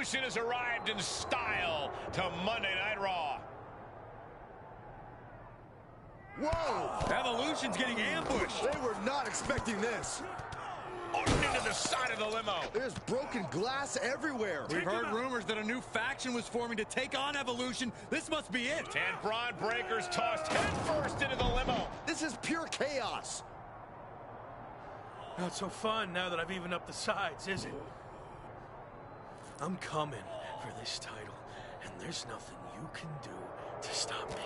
Evolution has arrived in style to Monday Night Raw. Whoa! Evolution's getting ambushed. They were not expecting this. Into the side of the limo. There's broken glass everywhere. We've heard rumors that a new faction was forming to take on Evolution. This must be it. And Braun Breaker's tossed headfirst into the limo. This is pure chaos. Not so fun now that I've evened up the sides, is it? I'm coming for this title, and there's nothing you can do to stop me.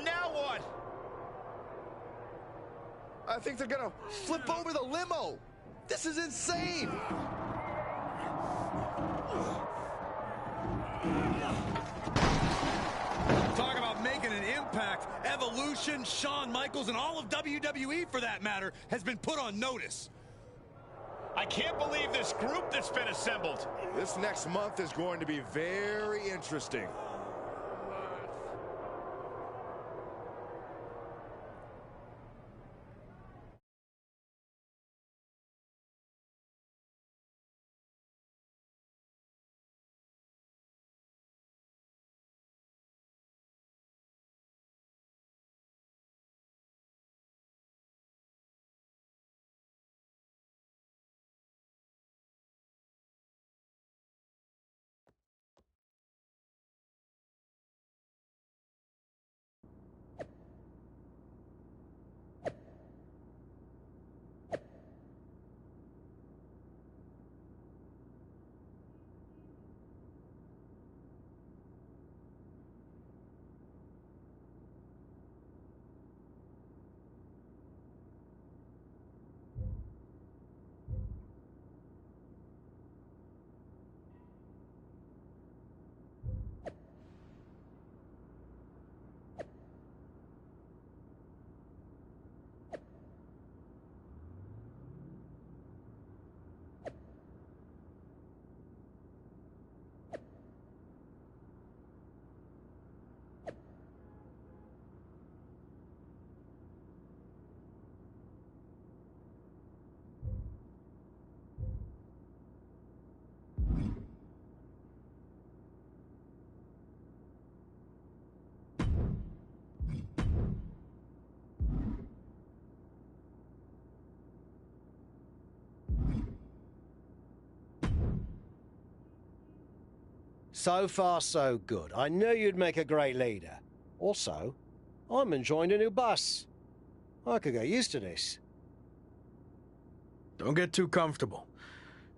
Now what? I think they're gonna flip over the limo. This is insane. Talk about making an impact. Evolution, Shawn Michaels, and all of WWE, for that matter, has been put on notice. I can't believe this group that's been assembled. This next month is going to be very interesting. So far, so good. I knew you'd make a great leader. Also, I'm enjoying a new bus. I could get used to this. Don't get too comfortable.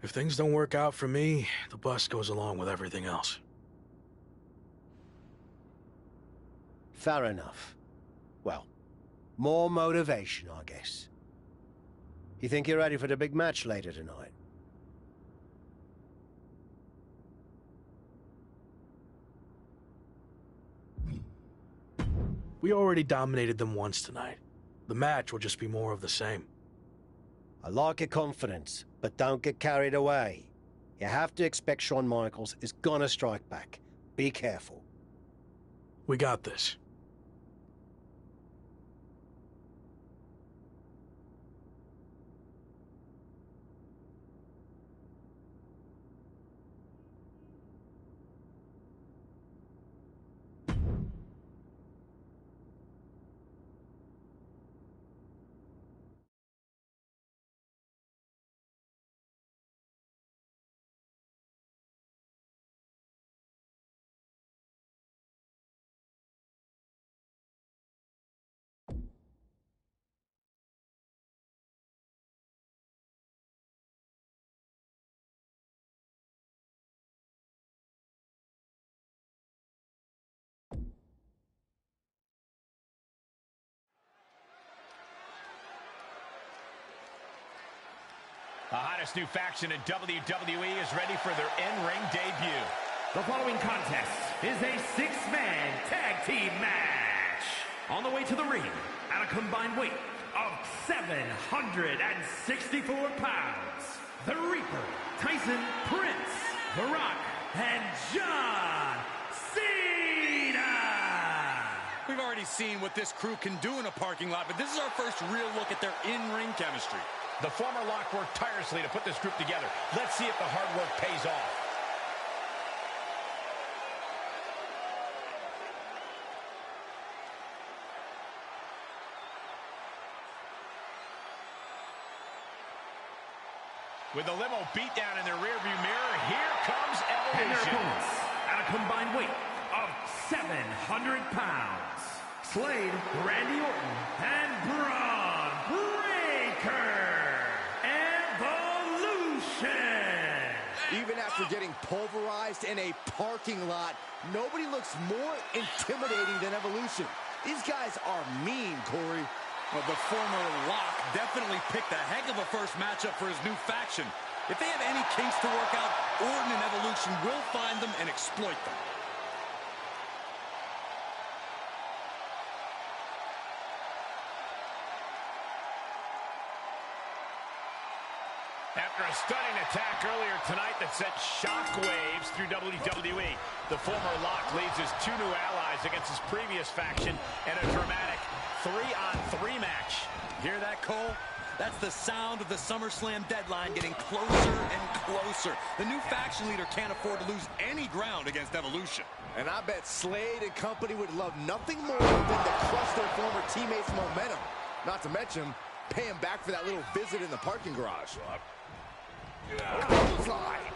If things don't work out for me, the bus goes along with everything else. Fair enough. Well, more motivation, I guess. You think you're ready for the big match later tonight? We already dominated them once tonight. The match will just be more of the same. I like your confidence, but don't get carried away. You have to expect Shawn Michaels is gonna strike back. Be careful. We got this. The hottest new faction in WWE is ready for their in-ring debut. The following contest is a six-man tag team match. On the way to the ring, at a combined weight of 764 pounds, the Reaper, Tyson Prince, The Rock, and John Cena. We've already seen what this crew can do in a parking lot, but this is our first real look at their in-ring chemistry. The former Lock worked tirelessly to put this group together. Let's see if the hard work pays off. With the limo beat down in their rearview mirror, here comes Evolution. And their opponents, at a combined weight of 700 pounds, Slade, Randy Orton, and Braun Breaker. Evolution! Even after getting pulverized in a parking lot, nobody looks more intimidating than Evolution. These guys are mean, Corey. Well, the former Lock definitely picked a heck of a first matchup for his new faction. If they have any kinks to work out, Orton and Evolution will find them and exploit them. After a stunning attack earlier tonight that sent shockwaves through WWE, the former Lock leads his two new allies against his previous faction in a dramatic 3-on-3 match. Hear that, Cole? That's the sound of the SummerSlam deadline getting closer and closer. The new faction leader can't afford to lose any ground against Evolution. And I bet Slade and company would love nothing more than to crush their former teammates' momentum. Not to mention, pay him back for that little visit in the parking garage. Clothesline.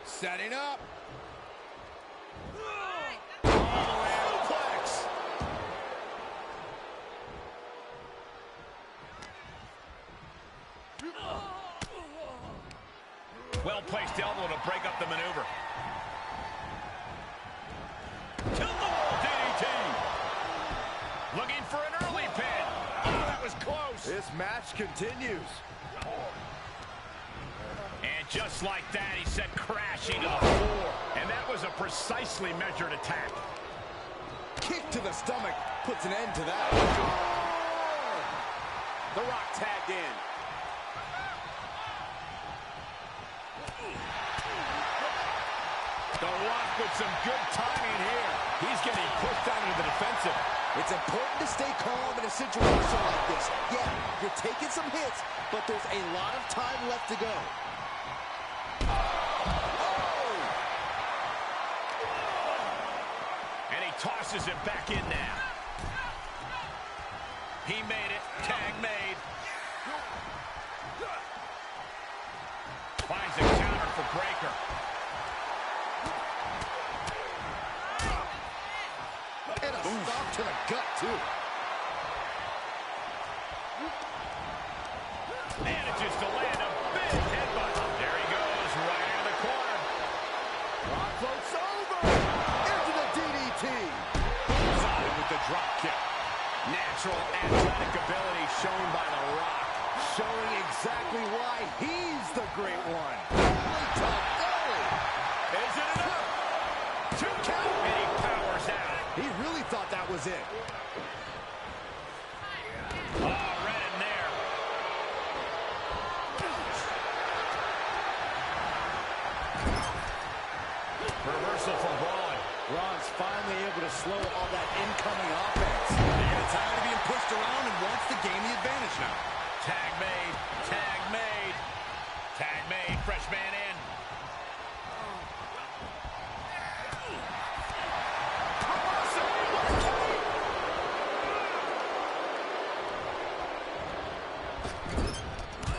Setting up. Well-placed elbow to break up the maneuver. Tilt-the-wall DDT. Looking for an early pin. Oh, that was close. This match continues. And just like that, he sent crashing to the floor. And that was a precisely measured attack. Kick to the stomach puts an end to that. The Rock tagged in. The Rock with some good timing here. He's getting pushed down into the defensive. It's important to stay calm in a situation like this. Yeah, you're taking some hits, but there's a lot of time left to go. Oh! And he tosses him back in now. He made it. Tag made. Finds a counter for Breaker. And a stop to the gut, too. Manages to land a big headbutt. There he goes, right into the corner. Rock floats over. Into the DDT. Solid with the drop kick. Natural athletic ability shown by the Rock. Showing exactly why he's the great one. Holy top belly. Is it enough? 2 count. And he powers out. He really thought that was it. Oh, right in there. Reversal from Braun. Braun's finally able to slow all that incoming offense. He got tired of being pushed around and wants to gain the advantage now. Tag made. Tag made. Tag made. Fresh man in.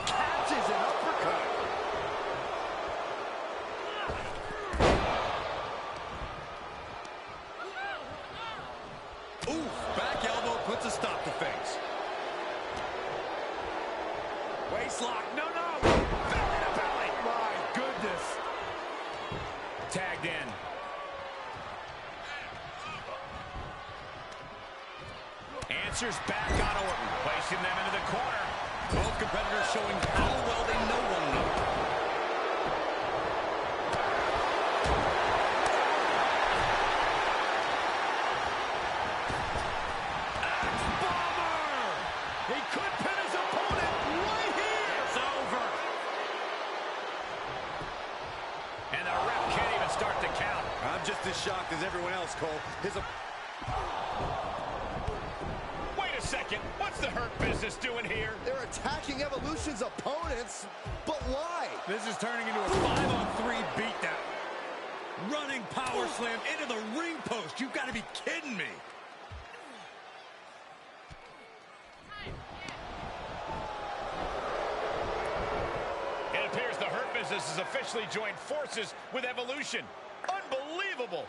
Catches an uppercut. Oof, back elbow puts a stop to things. Waist lock. No. Belly to belly. My goodness. Tagged in. Answers back on Orton, placing them into the corner. Both competitors showing how well they know one another. Bomber! He could pin his opponent right here. It's over. And the ref can't even start the count. I'm just as shocked as everyone else, Cole. second. What's the Hurt Business doing here? They're attacking Evolution's opponents, but why? This is turning into a 5-on-3 beatdown. Running power slam into the ring post. You've got to be kidding me. It appears the Hurt Business has officially joined forces with Evolution. Unbelievable.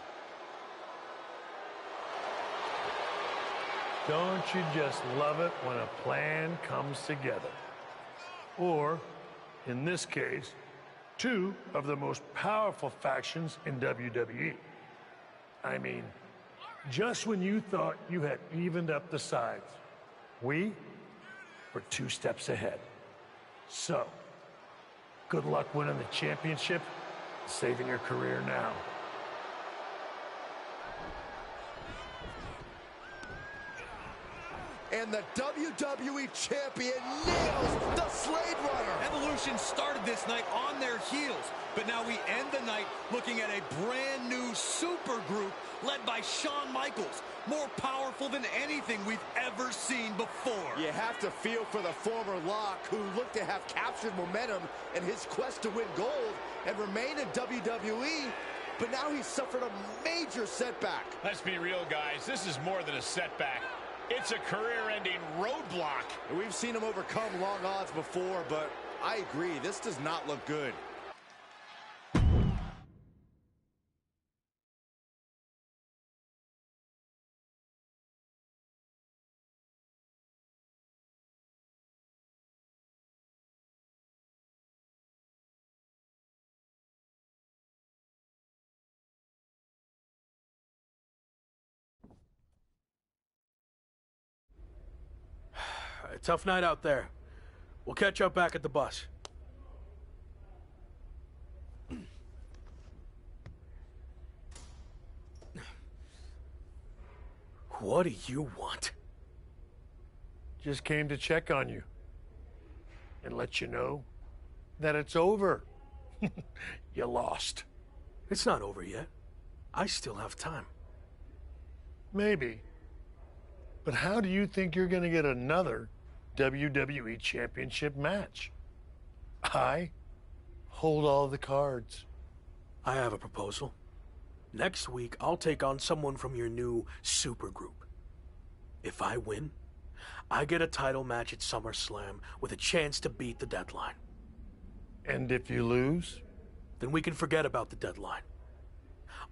Don't you just love it when a plan comes together? Or, in this case, two of the most powerful factions in WWE. I mean, just when you thought you had evened up the sides, we were 2 steps ahead. So, good luck winning the championship, saving your career now. And the WWE Champion nails the Slade Runner. Evolution started this night on their heels, but now we end the night looking at a brand new super group led by Shawn Michaels, more powerful than anything we've ever seen before. You have to feel for the former Lock, who looked to have captured momentum in his quest to win gold and remain in WWE, but now he's suffered a major setback. Let's be real, guys. This is more than a setback. It's a career-ending roadblock. We've seen him overcome long odds before, but I agree, this does not look good. Tough night out there. We'll catch up back at the bus. What do you want? Just came to check on you and let you know that it's over. You lost. It's not over yet. I still have time. Maybe. But how do you think you're going to get another WWE Championship match? I hold all the cards. I have a proposal. Next week, I'll take on someone from your new supergroup. If I win, I get a title match at SummerSlam with a chance to beat the deadline. And if you lose? Then we can forget about the deadline.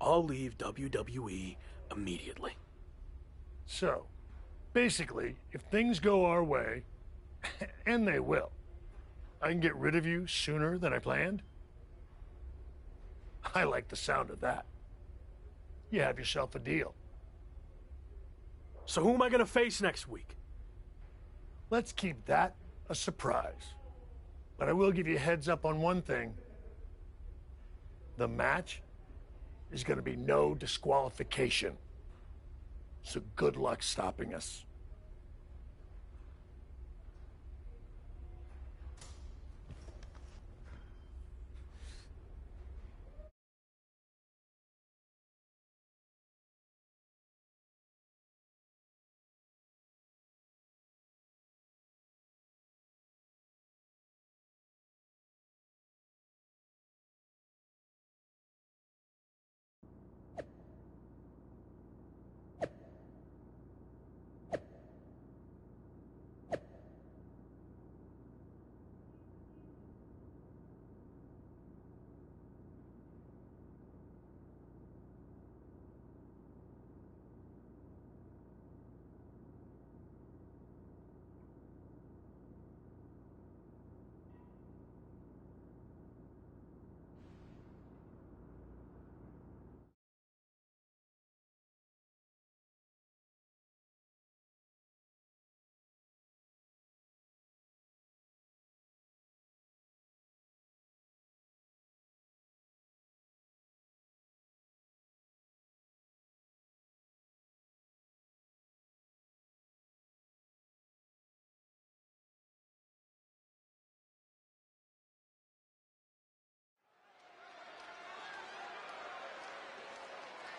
I'll leave WWE immediately. So, basically, if things go our way, and they will, I can get rid of you sooner than I planned? I like the sound of that. You have yourself a deal. So who am I going to face next week? Let's keep that a surprise. But I will give you a heads up on one thing. The match is going to be no disqualification. So good luck stopping us.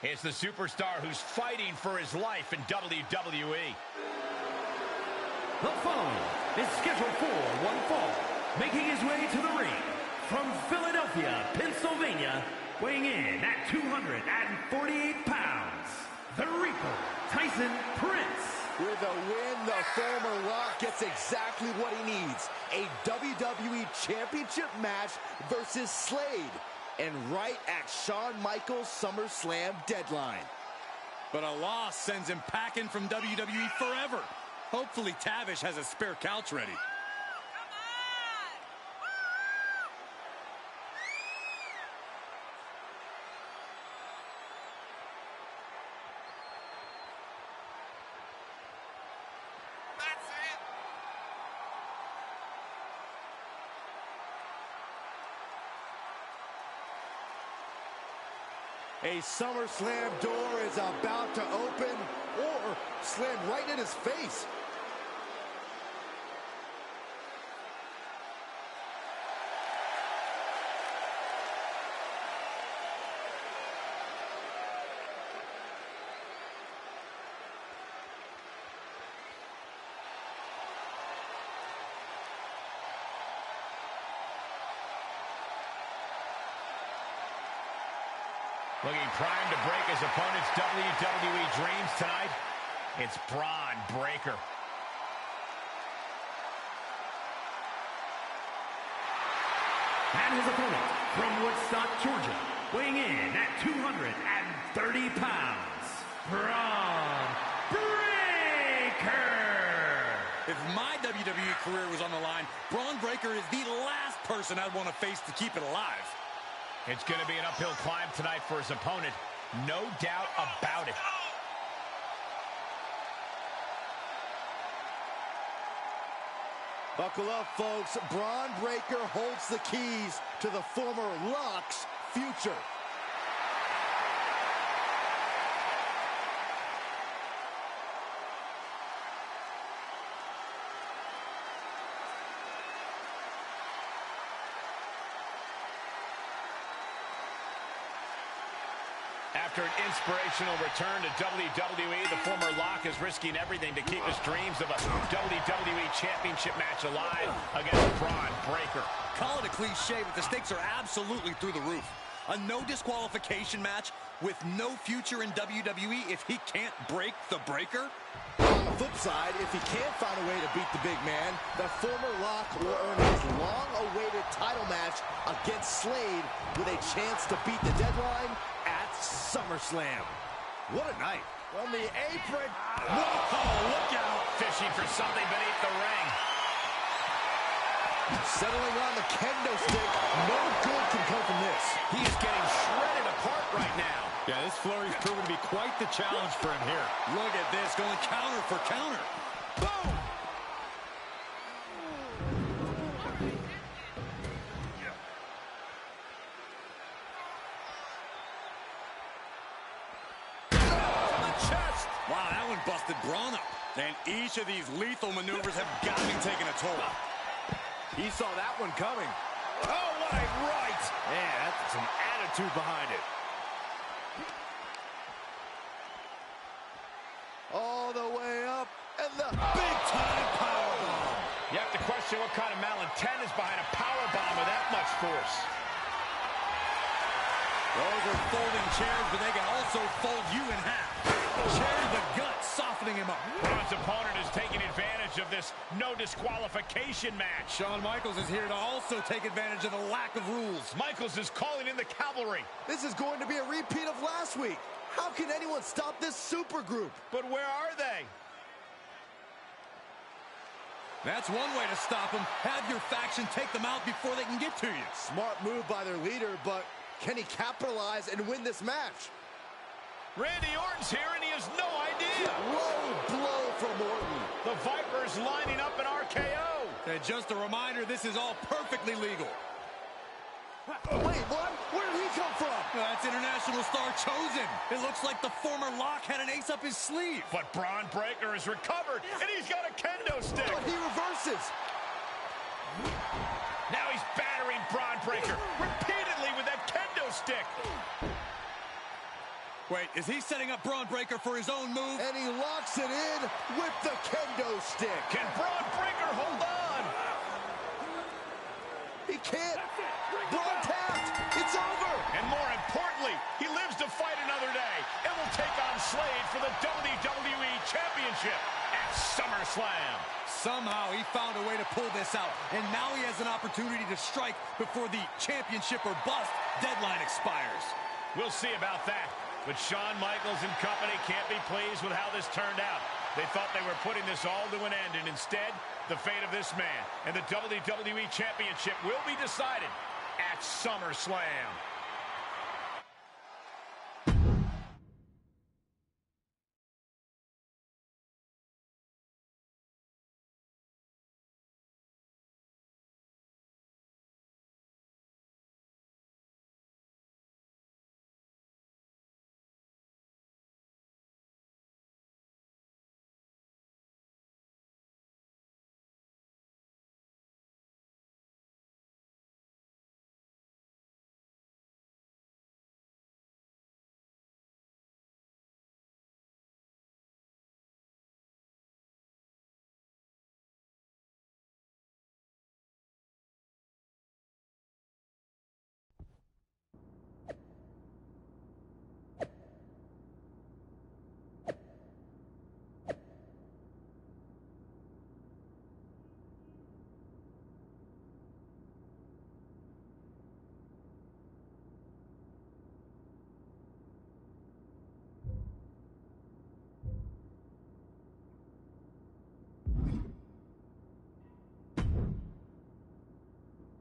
It's the superstar who's fighting for his life in WWE. The following is scheduled for one fall, making his way to the ring from Philadelphia, Pennsylvania, weighing in at 248 pounds, the Reaper, Tyson Prince. With a win, the former Rock gets exactly what he needs. A WWE Championship match versus Slade. And right at Shawn Michaels' SummerSlam deadline. But a loss sends him packing from WWE forever. Hopefully Tavish has a spare couch ready. A SummerSlam door is about to open or slam right in his face. Looking primed to break his opponent's WWE dreams tonight, it's Braun Breaker. And his opponent from Woodstock, Georgia, weighing in at 230 pounds, Braun Breaker. If my WWE career was on the line, Braun Breaker is the last person I'd want to face to keep it alive. It's going to be an uphill climb tonight for his opponent. No doubt about it. Buckle up, folks. Braun Breaker holds the keys to the former Rock's future. After an inspirational return to WWE, the former Lock is risking everything to keep his dreams of a WWE Championship match alive against Braun Breaker. Call it a cliche, but the stakes are absolutely through the roof. A no disqualification match with no future in WWE if he can't break the Breaker? On the flip side, if he can't find a way to beat the big man, the former Rock will earn his long-awaited title match against Slade with a chance to beat the deadline at SummerSlam. What a night. On the apron. Whoa, look out. Fishing for something beneath the ring. Settling on the kendo stick. No good can come from this. He is getting shredded apart right now. Yeah, this flurry's proven to be quite the challenge for him here. Look at this, going counter for counter. Boom! On the chest. Wow, that one busted Braun up. And each of these lethal maneuvers have got to be taking a toll. He saw that one coming. Oh, what a right! Man, that's some attitude behind it. All the way up, and the big-time powerbomb. You have to question what kind of malintent is behind a powerbomb with that much force. Those are folding chairs, but they can also fold you in half. Chair to the gut, softening him up. Braun's opponent is taking advantage of this no disqualification match. Shawn Michaels is here to also take advantage of the lack of rules. Michaels is calling in the cavalry. This is going to be a repeat of last week. How can anyone stop this super group? But where are they? That's one way to stop them. Have your faction take them out before they can get to you. Smart move by their leader, but can he capitalize and win this match? Randy Orton's here, and he has no idea. Low blow from Orton. The Viper's lining up an RKO. And just a reminder, this is all perfectly legal. Wait, what? Where did he come from? That's international star Chosen. It looks like the former Lock had an ace up his sleeve. But Braun Breaker is recovered, and he's got a kendo stick. But he reverses. Now he's battering Braun Breaker repeatedly with that kendo stick. Wait, is he setting up Braun Breaker for his own move? And he locks it in with the kendo stick. Can Braun Breaker hold on? He can't. Braun tapped. It's over. And more importantly, he lives to fight another day and will take on Slade for the WWE Championship at SummerSlam. Somehow he found a way to pull this out, and now he has an opportunity to strike before the championship or bust deadline expires. We'll see about that. But Shawn Michaels and company can't be pleased with how this turned out. They thought they were putting this all to an end, and instead, the fate of this man and the WWE Championship will be decided at SummerSlam.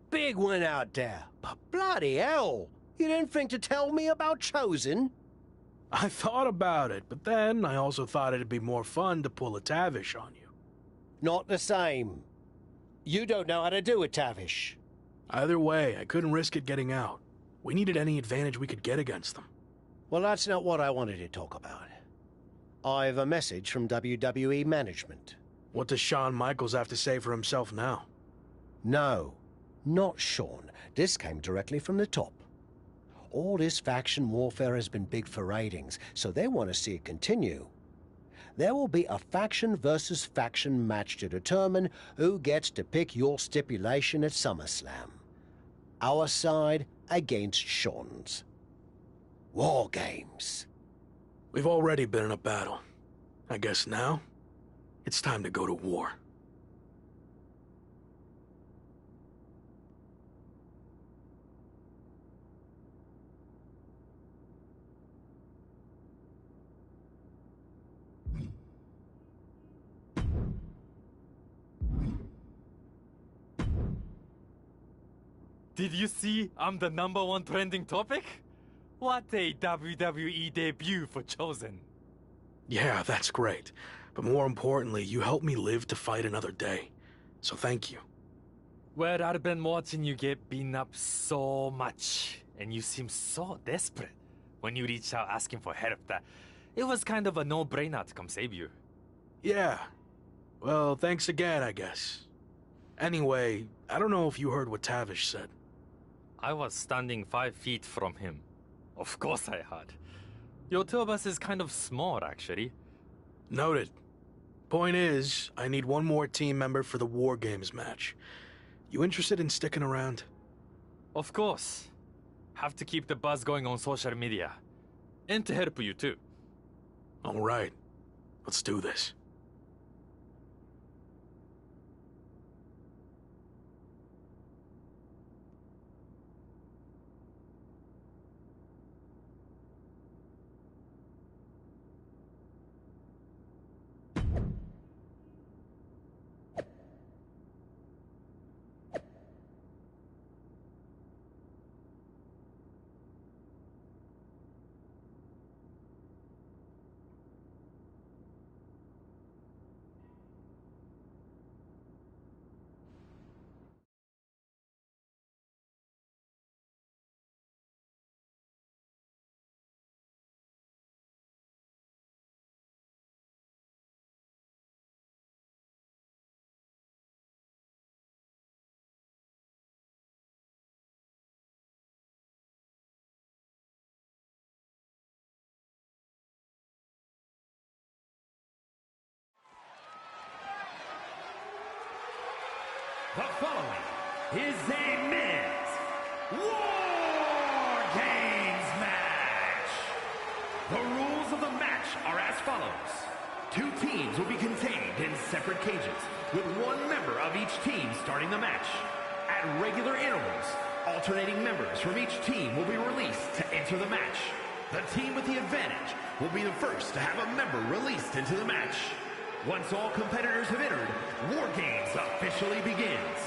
Big win out there, but bloody hell, you didn't think to tell me about Chosen? I thought about it, but then I also thought it'd be more fun to pull a Tavish on you. Not the same. You don't know how to do it, Tavish. Either way, I couldn't risk it getting out. We needed any advantage we could get against them. Well, that's not what I wanted to talk about. I have a message from WWE management. What does Shawn Michaels have to say for himself now? No, not Shawn. This came directly from the top. All this faction warfare has been big for ratings, so they want to see it continue. There will be a faction versus faction match to determine who gets to pick your stipulation at SummerSlam. Our side against Shawn's. War games. We've already been in a battle. I guess now, it's time to go to war. Did you see I'm the #1 trending topic? What a WWE debut for Chosen. Yeah, that's great. But more importantly, you helped me live to fight another day. So thank you. Well, I've been watching you get beaten up so much, and you seem so desperate when you reached out asking for help that it was kind of a no-brainer to come save you. Yeah. Well, thanks again, I guess. Anyway, I don't know if you heard what Tavish said. I was standing 5 feet from him. Of course I had. Your two of us is kind of small, actually. Noted. Point is, I need one more team member for the War Games match. You interested in sticking around? Of course. Have to keep the buzz going on social media. And to help you too. All right. Let's do this. The following is a men's War Games match. The rules of the match are as follows. 2 teams will be contained in separate cages, with 1 member of each team starting the match. At regular intervals, alternating members from each team will be released to enter the match. The team with the advantage will be the first to have a member released into the match. Once all competitors have entered, War Games officially begins.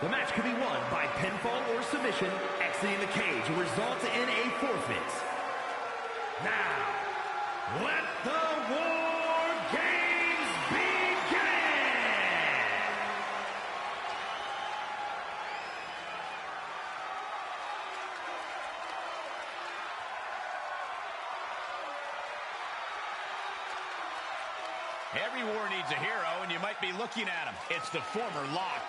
The match can be won by pinfall or submission. Exiting the cage will result in a forfeit. Now, let the War Games begin! Every war needs a hero, and you might be looking at him. It's the former Lock.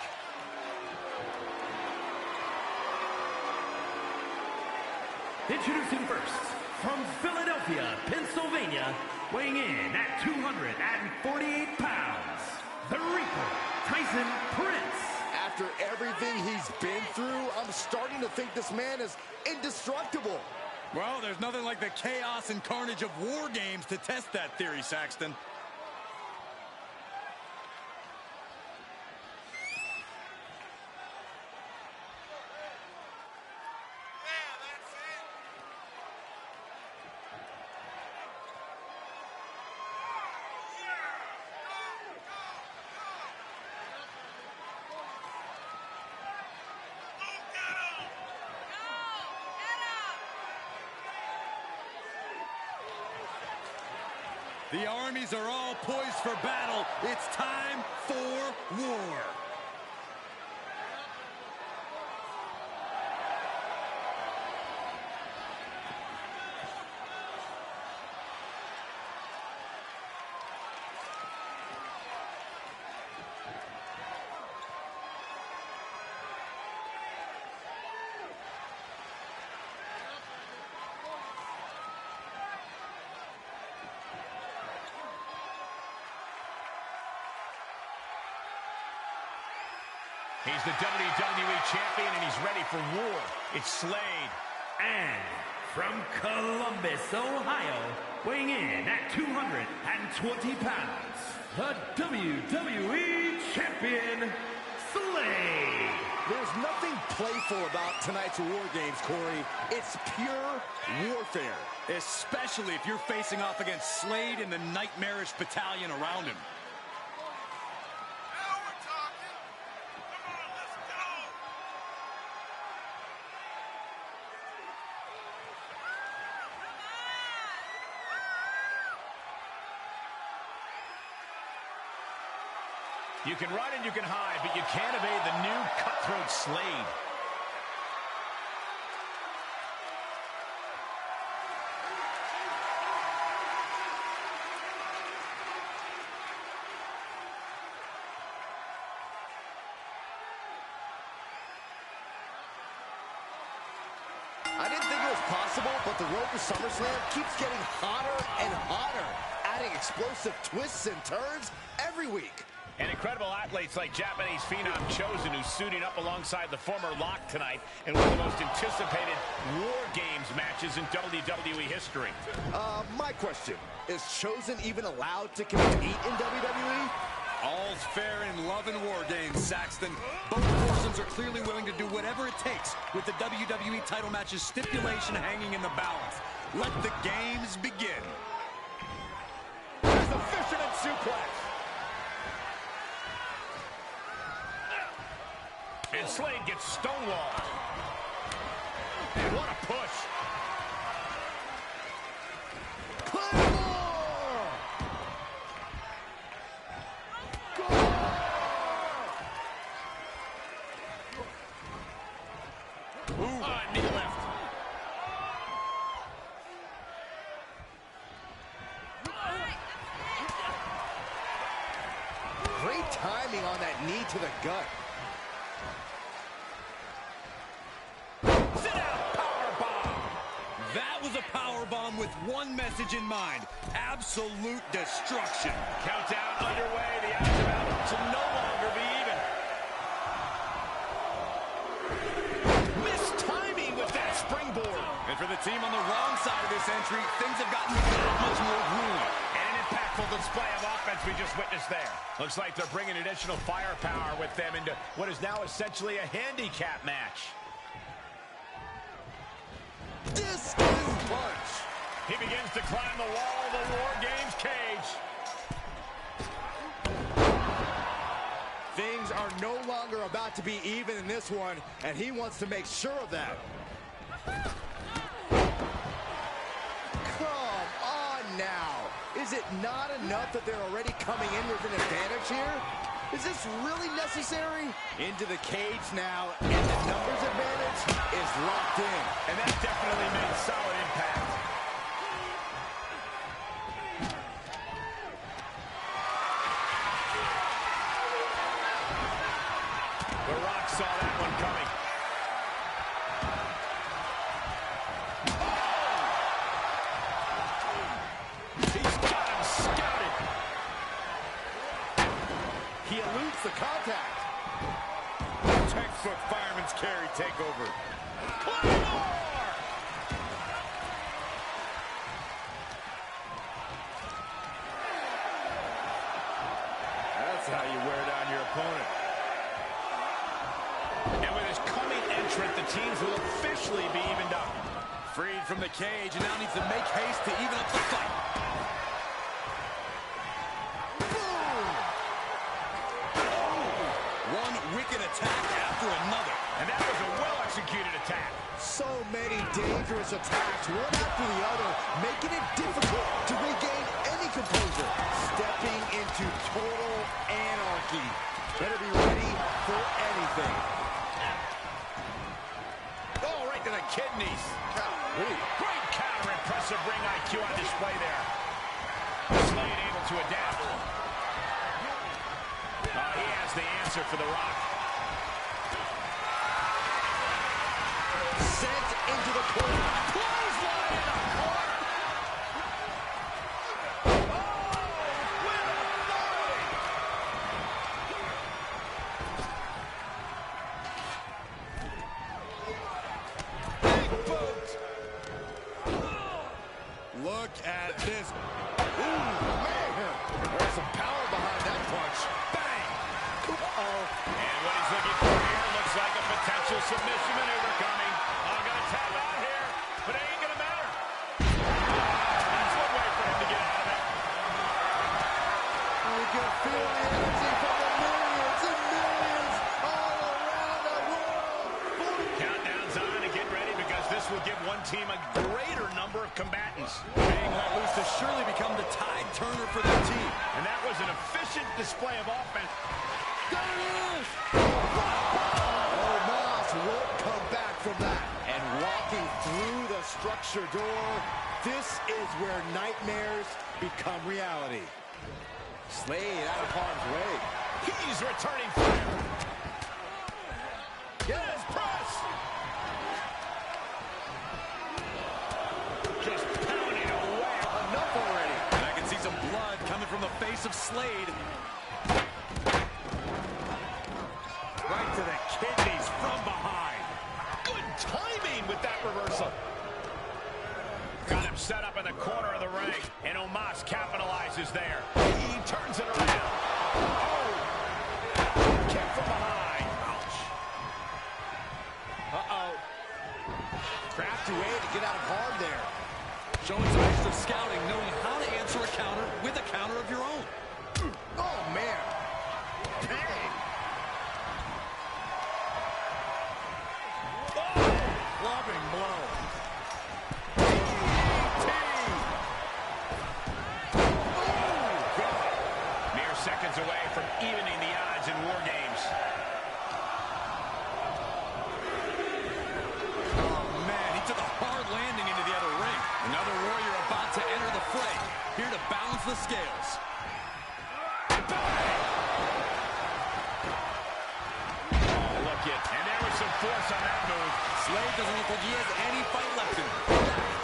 Introducing first, from Philadelphia, Pennsylvania, weighing in at 248 pounds, the Reaper, Tyson Prince. After everything he's been through, I'm starting to think this man is indestructible. Well, there's nothing like the chaos and carnage of War Games to test that theory, Saxton. The armies are all poised for battle. It's time for war. He's the WWE Champion, and he's ready for war. It's Slade. And from Columbus, Ohio, weighing in at 220 pounds, the WWE Champion, Slade. There's nothing playful about tonight's War Games, Corey. It's pure warfare. Especially if you're facing off against Slade and the nightmarish battalion around him. You can run and you can hide, but you can't evade the new cutthroat Slade. I didn't think it was possible, but the road to SummerSlam keeps getting hotter and hotter, adding explosive twists and turns every week. And incredible athletes like Japanese phenom Chosen, who's suiting up alongside the former Lock tonight in one of the most anticipated War Games matches in WWE history. My question, is Chosen even allowed to compete in WWE? All's fair in love and War Games, Saxton. Both portions are clearly willing to do whatever it takes, with the WWE title match's stipulation hanging in the balance. Let the games begin. There's the fisherman suplex. And Slade gets stonewalled. And what a push. Claymore! Knee lift. Great timing on that knee to the gut. That was a powerbomb with one message in mind: absolute destruction. Countdown underway. The aftermath to no longer be even. Street, things have gotten that much more grueling. And an impactful display of offense we just witnessed there. Looks like they're bringing additional firepower with them into what is now essentially a handicap match. Discus punch. He begins to climb the wall of the War Games cage. Things are no longer about to be even in this one, and he wants to make sure of that. Come on now. Is it not enough that they're already coming in with an advantage here? Is this really necessary? Into the cage now, and the numbers advantage is locked in. And that definitely made solid impact. The Rock saw that one coming. He's got him scouted. He eludes the contact. Textbook fireman's carry takeover. Claymore! That's how you wear down your opponent. And with his coming entrant, the teams will officially be evened up. Freed from the cage and now needs to make haste to even up the fight. Boom! One wicked attack after another. And that was a well-executed attack. So many dangerous attacks, one after the other, making it difficult to regain any composure. Stepping into total anarchy. Better be ready for anything. Oh, right to the kidneys. Great counter, impressive ring IQ on display there. Slade able to adapt. He has the answer for The Rock. Sent into the corner. Clothesline in the corner. Look at this. Ooh, man. There's some power behind that punch. Bang! Uh-oh. And what he's looking for here looks like a potential submission maneuver coming. I'm going to tap out here, but it ain't going to matter. That's one way for him to get out of it. You can feel the energy from the millions and millions all around the world. Countdown's on and get ready because this will give one team a greater number of combatants. Being let loose to surely become the tide turner for their team. And that was an efficient display of offense. There it is! Oh, Moss won't come back from that. And walking through the structure door, this is where nightmares become reality. Slade out of harm's way. He's returning fire. Yes, press! Just pounding away. Enough already. And I can see some blood coming from the face of Slade. Right to the kidneys from behind. Good timing with that reversal. Got him set up in the corner of the ring. And Omos capitalizes there. He turns it around. Oh! Kick from behind. Ouch. Uh-oh. Crafty way to get out of harm there. Showing some extra scouting, knowing how to answer a counter with a counter of your own. Oh, man. Dang. Clubbing blow. Mere seconds away from evening the odds in War Games. Oh, man, he took a hard landing into the other ring. Another warrior about to enter the fray, here to balance the scales. Oh, look it. And there was some force on that move. Slade doesn't look like he has any fight left in him.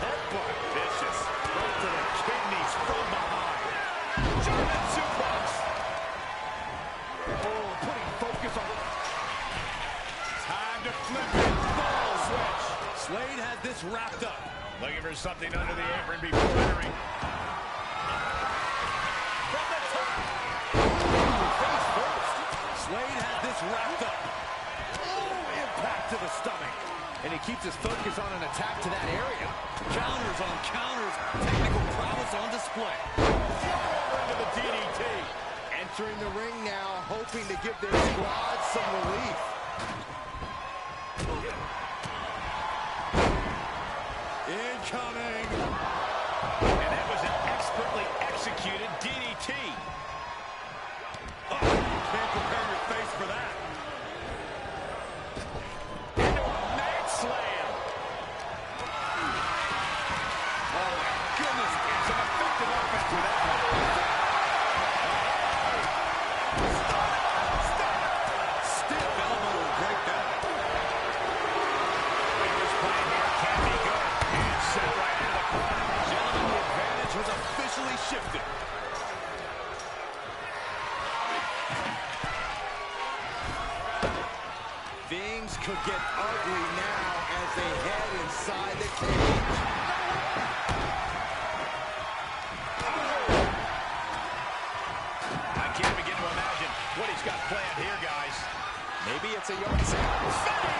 Headbutt. Vicious. Right to the kidneys from behind. German suplex. Oh, putting focus on. Time to flip it. Ball switch. Slade had this wrapped up. Looking for something under the apron before entering. From the top. Face first. Slade has this wrapped up. Oh, impact to the stomach. And he keeps his focus on an attack to that area. Counters on counters. Technical prowess on display. Into the DDT. Entering the ring now, hoping to give their squad some relief. Incoming. And that was an expertly executed DDT. Oh, can't prepare your face for that. Into a mad slam. Oh, my goodness. Some effective offense with that one. Stiff elbow will break that. Fingers playing here can be good. And set right into the corner. Gentlemen, the advantage has officially shifted. Things could get ugly now as they head inside the cage. I can't begin to imagine what he's got planned here, guys. Maybe it's a yard sale. Sit down.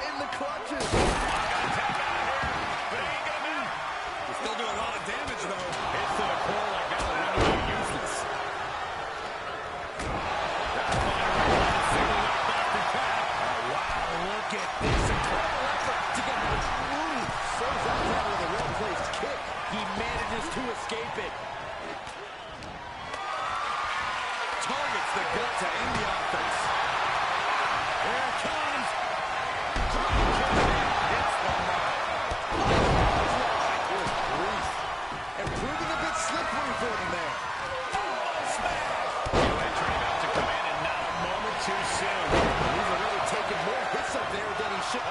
In the clutches. But it ain't gonna matter. You're still doing a lot of damage, though. Hits to the core like that will render you useless. Wow, look at this incredible effort to get him through. Serves out that with a well-placed kick. He manages to escape it. Targets the gut to end the offense. Here it comes. Hits the mark. Good grief. And proving a bit slippery for him there. New entry about to come in and not a moment too soon. He's already taken more hits up there than he should.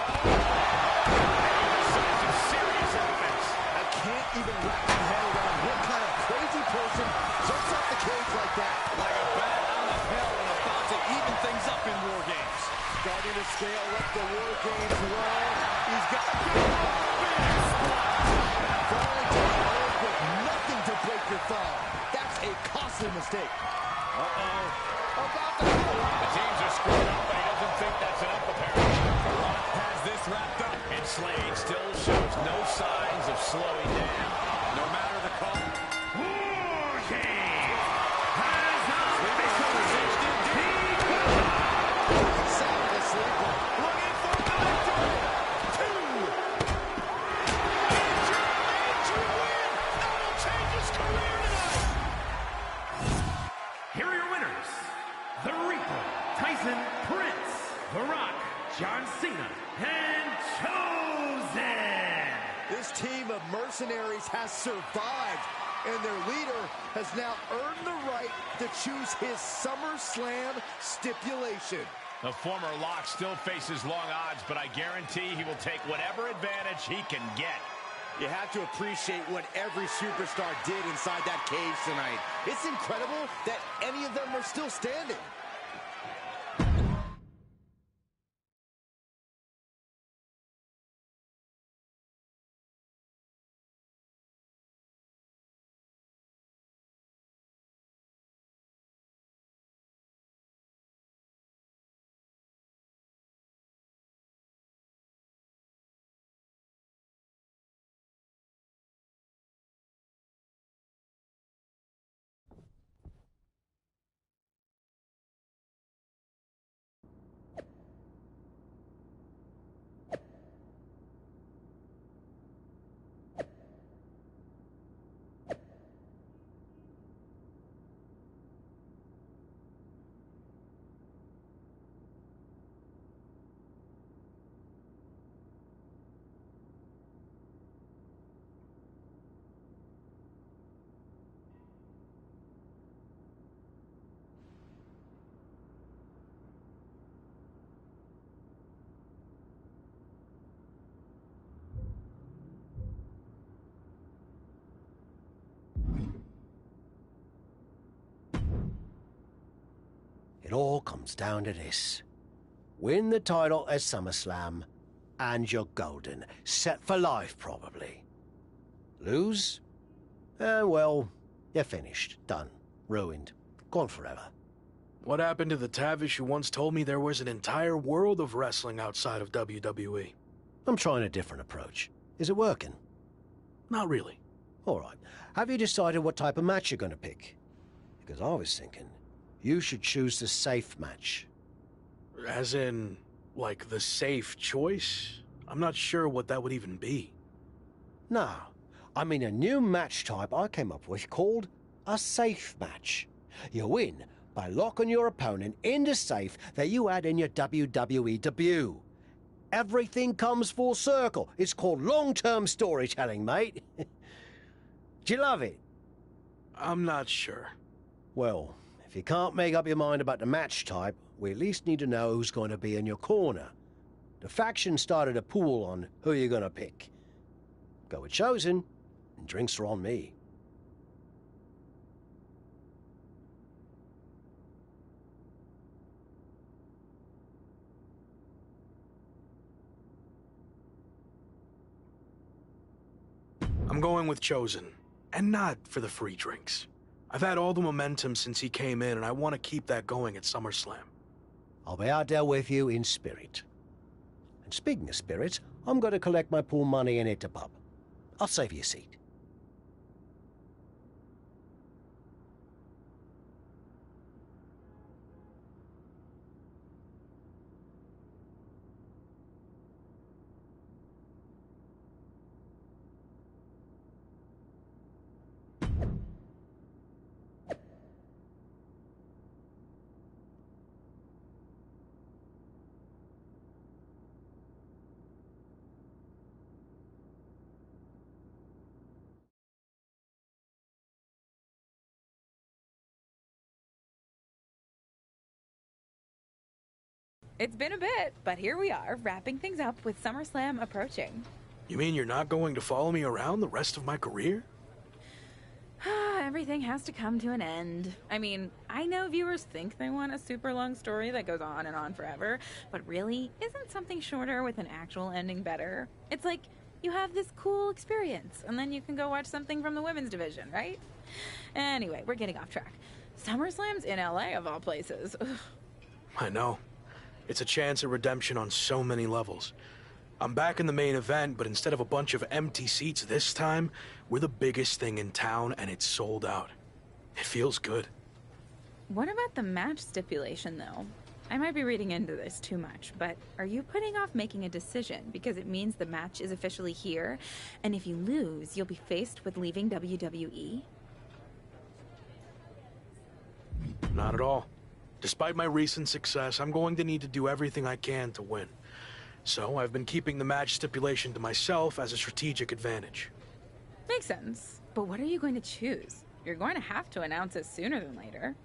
Some serious offense. I can't even wrap my head around what kind of crazy person jumps off the cage like that. Like a bat out of hell and about to even things up in War Games. Starting to scale up the War Games well. He's got a big falling to the earth with nothing to break your fall. That's a costly mistake. Uh-oh. About to go. The teams are screwed up, but he doesn't think that's enough, apparently. Rock has this wrapped up. And Slade still shows no signs of slowing down. No matter the call. War Games has Sound asleep. Looking for the victory. 2. Major win. That'll change his career tonight. Here are your winners. The Reaper, Tyson Prince. The Rock, John Cena. And Chosen. This team of mercenaries has survived, and their leader has now earned the right to choose his SummerSlam stipulation. The former Lock still faces long odds, but I guarantee he will take whatever advantage he can get. You have to appreciate what every superstar did inside that cage tonight. It's incredible that any of them are still standing. It all comes down to this. Win the title at SummerSlam, and you're golden. Set for life, probably. Lose? Well, you're finished. Done. Ruined. Gone forever. What happened to the Tavish who once told me there was an entire world of wrestling outside of WWE? I'm trying a different approach. Is it working? Not really. All right. Have you decided what type of match you're going to pick? Because I was thinking, you should choose the safe match. As in, like, the safe choice? I'm not sure what that would even be. No. I mean a new match type I came up with called a safe match. You win by locking your opponent in the safe that you had in your WWE debut. Everything comes full circle. It's called long-term storytelling, mate. Do you love it? I'm not sure. Well, if you can't make up your mind about the match type, we at least need to know who's going to be in your corner. The faction started a pool on who you're going to pick. Go with Chosen, and drinks are on me. I'm going with Chosen, and not for the free drinks. I've had all the momentum since he came in, and I want to keep that going at SummerSlam. I'll be out there with you in spirit. And speaking of spirits, I'm going to collect my pool money and hit the pub. I'll save you a seat. It's been a bit, but here we are, wrapping things up with SummerSlam approaching. You mean you're not going to follow me around the rest of my career? Everything has to come to an end. I mean, I know viewers think they want a super long story that goes on and on forever, but really, isn't something shorter with an actual ending better? It's like, you have this cool experience, and then you can go watch something from the women's division, right? Anyway, we're getting off track. SummerSlam's in LA, of all places. Ugh. I know. It's a chance at redemption on so many levels. I'm back in the main event, but instead of a bunch of empty seats this time, we're the biggest thing in town, and it's sold out. It feels good. What about the match stipulation, though? I might be reading into this too much, but are you putting off making a decision because it means the match is officially here, and if you lose, you'll be faced with leaving WWE? Not at all. Despite my recent success, I'm going to need to do everything I can to win. So I've been keeping the match stipulation to myself as a strategic advantage. Makes sense. But what are you going to choose? You're going to have to announce it sooner than later.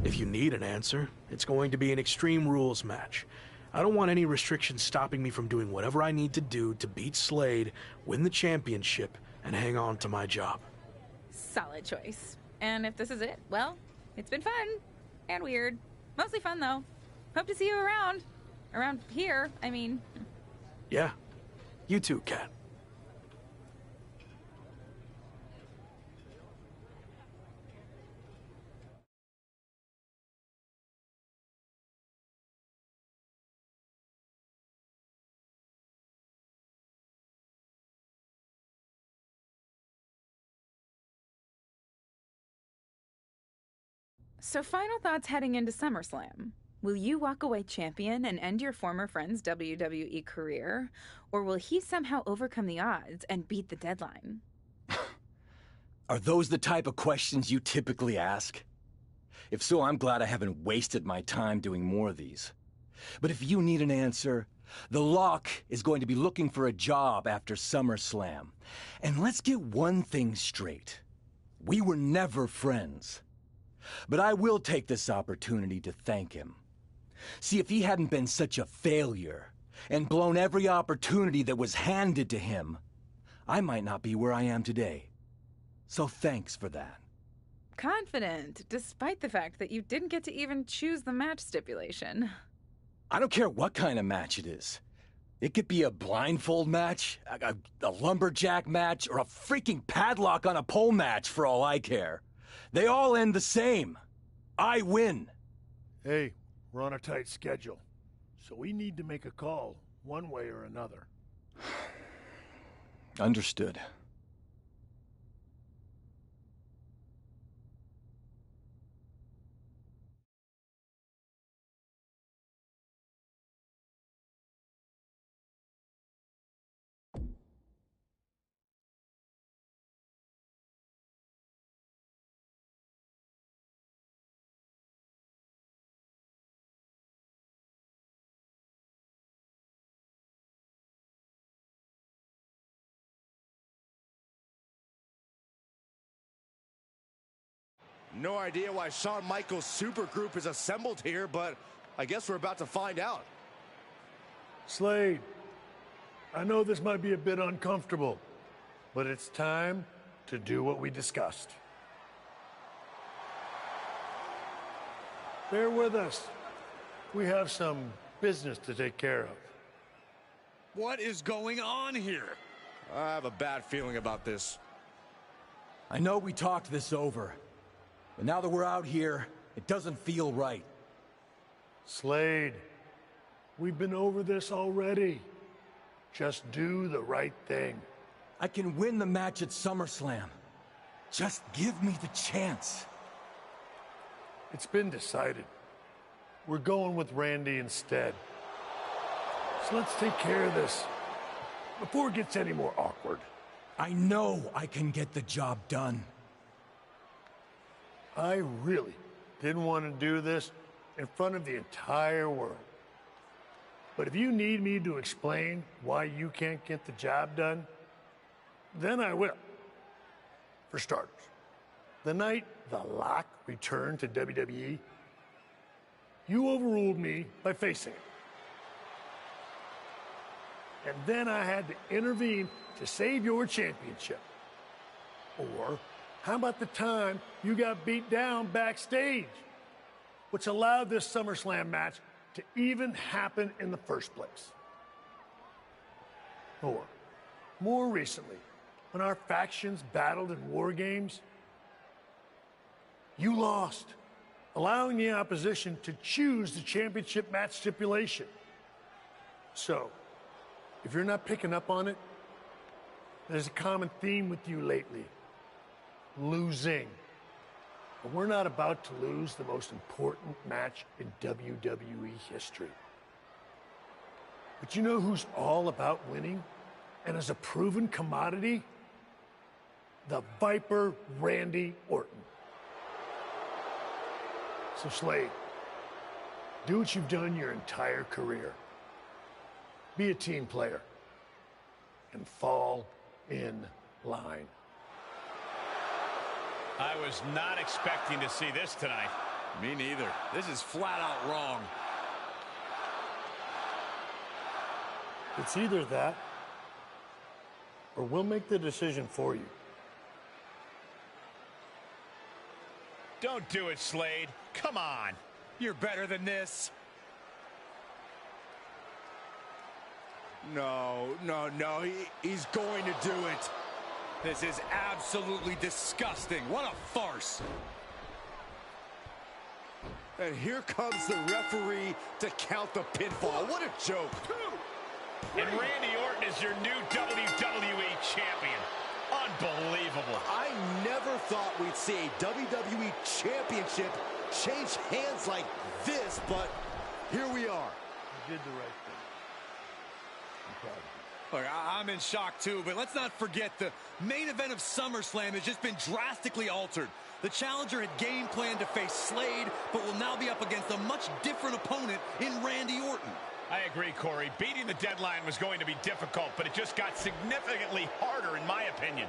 If you need an answer, it's going to be an Extreme Rules match. I don't want any restrictions stopping me from doing whatever I need to do to beat Slade, win the championship, and hang on to my job. Solid choice. And if this is it, well, it's been fun. And weird. Mostly fun, though. Hope to see you around. Around here, I mean. Yeah. You too, Kat. So final thoughts heading into SummerSlam. Will you walk away champion and end your former friend's WWE career? Or will he somehow overcome the odds and beat the deadline? Are those the type of questions you typically ask? If so, I'm glad I haven't wasted my time doing more of these. But if you need an answer, the Lock is going to be looking for a job after SummerSlam. And let's get one thing straight. We were never friends. But I will take this opportunity to thank him. See, if he hadn't been such a failure and blown every opportunity that was handed to him, I might not be where I am today. So thanks for that. Confident, despite the fact that you didn't get to even choose the match stipulation. I don't care what kind of match it is. It could be a blindfold match, a lumberjack match, or a freaking padlock on a pole match for all I care. They all end the same. I win. Hey, we're on a tight schedule, so we need to make a call one way or another. Understood. No idea why Shawn Michaels' supergroup is assembled here, but I guess we're about to find out. Slade, I know this might be a bit uncomfortable, but it's time to do what we discussed. Bear with us. We have some business to take care of. What is going on here? I have a bad feeling about this. I know we talked this over, but now that we're out here, it doesn't feel right. Slade, we've been over this already. Just do the right thing. I can win the match at SummerSlam. Just give me the chance. It's been decided. We're going with Randy instead. So let's take care of this before it gets any more awkward. I know I can get the job done. I really didn't want to do this in front of the entire world. But if you need me to explain why you can't get the job done, then I will. For starters, the night The Lock returned to WWE, you overruled me by facing it. And then I had to intervene to save your championship. Or how about the time you got beat down backstage, which allowed this SummerSlam match to even happen in the first place? Or, more recently, when our factions battled in war games, you lost, allowing the opposition to choose the championship match stipulation. So, if you're not picking up on it, there's a common theme with you lately. Losing. But we're not about to lose the most important match in WWE history. But you know who's all about winning and is a proven commodity? The Viper Randy Orton. So Slade, do what you've done your entire career. Be a team player and fall in line. I was not expecting to see this tonight. Me neither. This is flat out wrong. It's either that, or we'll make the decision for you. Don't do it, Slade. Come on. You're better than this. No, he's going to do it. This is absolutely disgusting. What a farce. And here comes the referee to count the pinfall. What a joke. And Randy Orton is your new WWE champion. Unbelievable. I never thought we'd see a WWE championship change hands like this, but here we are. You did the right thing. I'm proud of you. Look, I'm in shock too, but let's not forget the main event of SummerSlam has just been drastically altered. The challenger had game planned to face Slade, but will now be up against a much different opponent in Randy Orton. I agree, Corey. Beating the deadline was going to be difficult, but it just got significantly harder, in my opinion.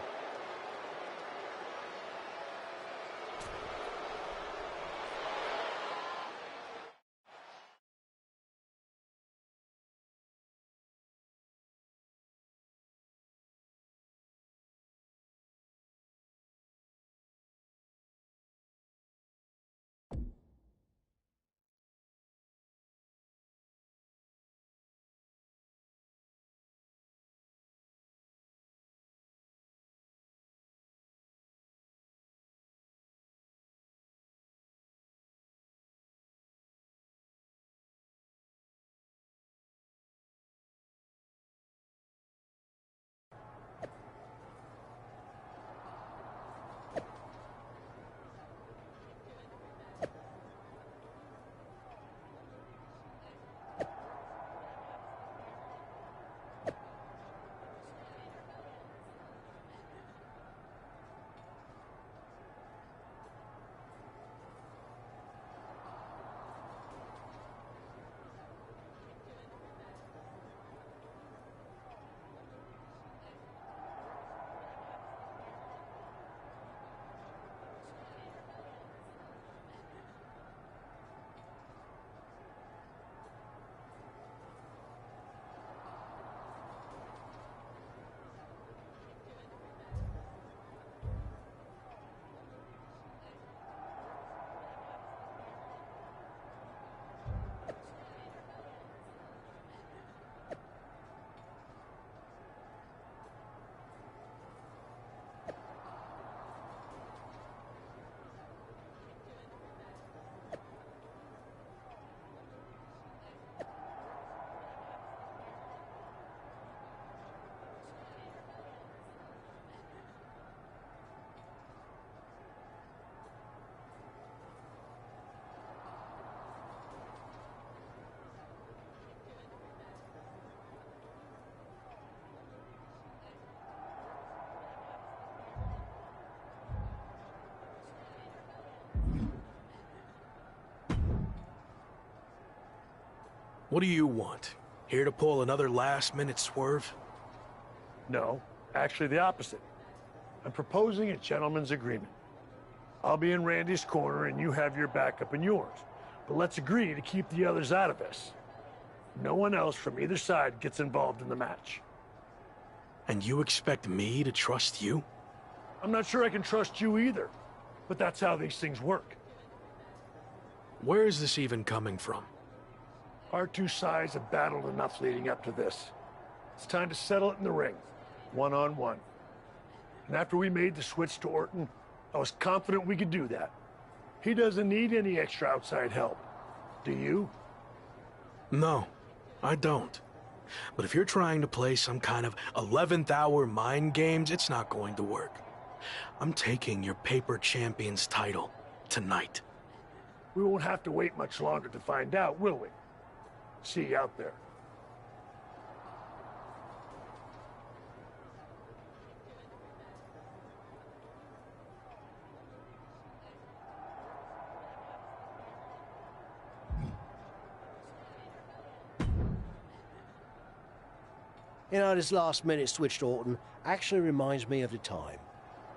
What do you want? Here to pull another last-minute swerve? No, actually the opposite. I'm proposing a gentleman's agreement. I'll be in Randy's corner and you have your backup in yours. But let's agree to keep the others out of this. No one else from either side gets involved in the match. And you expect me to trust you? I'm not sure I can trust you either, but that's how these things work. Where is this even coming from? Our two sides have battled enough leading up to this. It's time to settle it in the ring, one-on-one. And after we made the switch to Orton, I was confident we could do that. He doesn't need any extra outside help. Do you? No, I don't. But if you're trying to play some kind of 11th hour mind games, it's not going to work. I'm taking your paper champion's title tonight. We won't have to wait much longer to find out, will we? See you out there. You know, this last-minute switch to Orton actually reminds me of the time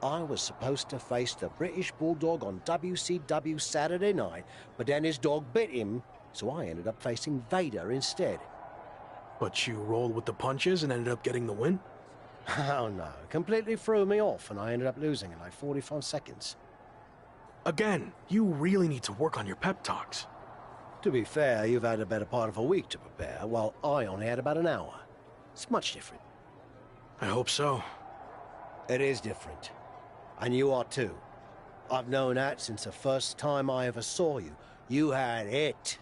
I was supposed to face the British Bulldog on WCW Saturday night, but then his dog bit him, so I ended up facing Vader instead. But you rolled with the punches and ended up getting the win? Oh no, completely threw me off and I ended up losing in like 45 seconds. Again, you really need to work on your pep talks. To be fair, you've had a better part of a week to prepare, while I only had about an hour. It's much different. I hope so. It is different. And you are too. I've known that since the first time I ever saw you. You had it.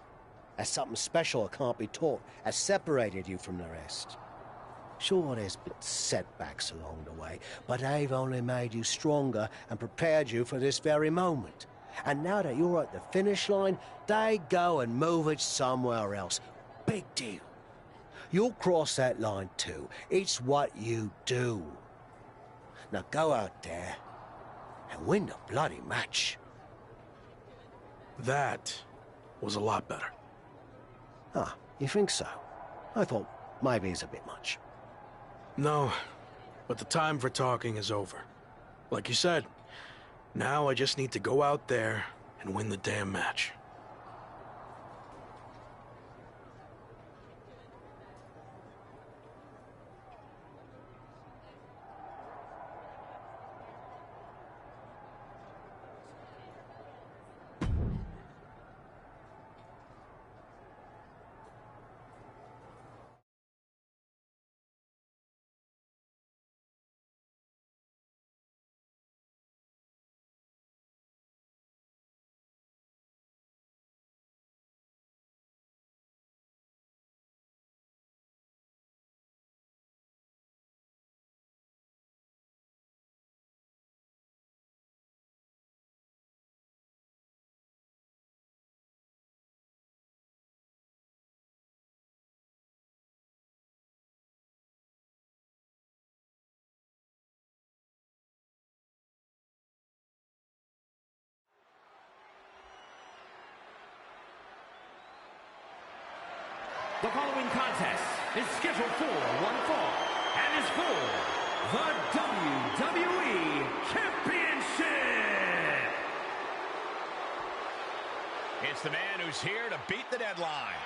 That's something special that can't be taught, has separated you from the rest. Sure, there's been setbacks along the way, but they've only made you stronger and prepared you for this very moment. And now that you're at the finish line, they go and move it somewhere else. Big deal. You'll cross that line too. It's what you do. Now go out there and win the bloody match. That was a lot better. Ah, you think so? I thought maybe it's a bit much. No, but the time for talking is over. Like you said, now I just need to go out there and win the damn match. The following contest is scheduled for one fall and is for the WWE Championship. It's the man who's here to beat the deadline.